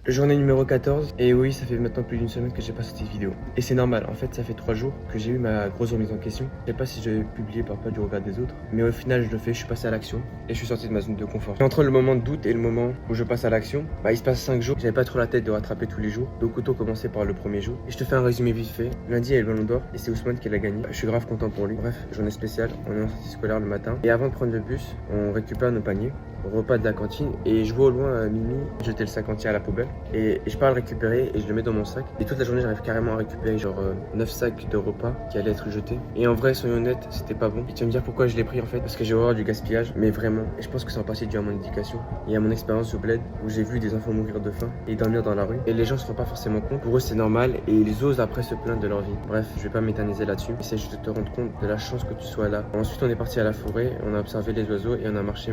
Journée numéro 14, et oui, ça fait maintenant plus d'une semaine que j'ai pas sorti de vidéo. Et c'est normal, en fait, ça fait 3 jours que j'ai eu ma grosse remise en question. Je sais pas si je vais publier par peur du regard des autres, mais au final, je le fais, je suis passé à l'action et je suis sorti de ma zone de confort. Et entre le moment de doute et le moment où je passe à l'action, il se passe 5 jours. J'avais pas trop la tête de rattraper tous les jours, donc autant commencer par le premier jour. Et je te fais un résumé vite fait. Lundi, il y a le Ballon d'Or et c'est Ousmane qui l'a gagné. Je suis grave content pour lui. Bref, journée spéciale, on est en sortie scolaire le matin. Et avant de prendre le bus, on récupère nos paniers au repas de la cantine et je vois au loin Mimi jeter le sac entier à la poubelle et je pars le récupérer et je le mets dans mon sac et toute la journée j'arrive carrément à récupérer genre 9 sacs de repas qui allaient être jetés et en vrai soyons honnêtes c'était pas bon et tu vas me dire pourquoi je l'ai pris en fait parce que j'ai horreur du gaspillage mais vraiment et je pense que c'est en partie dû à mon éducation et à mon expérience au bled où j'ai vu des enfants mourir de faim et dormir dans la rue et les gens se rendent pas forcément compte, pour eux c'est normal et ils osent après se plaindre de leur vie. Bref, je vais pas m'éterniser là-dessus, essaie juste de te rendre compte de la chance que tu sois là. Ensuite on est parti à la forêt, on a observé les oiseaux et on a marché.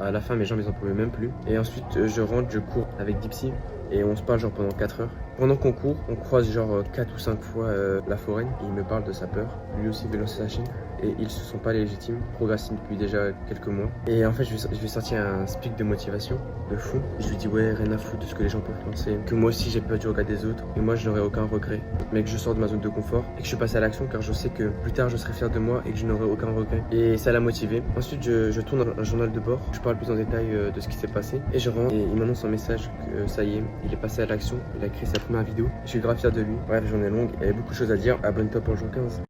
À la fin mes jambes ils en pouvaient même plus et ensuite je rentre, je cours avec Dipsy et on se parle genre pendant 4 heures. Pendant qu'on court, on croise genre 4 ou 5 fois la foraine et il me parle de sa peur. Lui aussi veut lancer sa chaîne et ils se sont pas légitimes, procrastinent depuis déjà quelques mois. Et en fait je lui ai sorti un speak de motivation de fou. Je lui dis ouais rien à foutre de ce que les gens peuvent penser, que moi aussi j'ai peur du regard des autres et moi je n'aurai aucun regret. Mais que je sors de ma zone de confort et que je suis passé à l'action car je sais que plus tard je serai fier de moi et que je n'aurai aucun regret. Et ça l'a motivé. Ensuite je tourne un journal de bord, je parle plus en détail de ce qui s'est passé et je rentre et il m'annonce un message que ça y est, il est passé à l'action, il a créé sa première vidéo. Je suis grave fier de lui. Bref, journée longue, il y avait beaucoup de choses à dire. Abonne-toi pour le jour 15.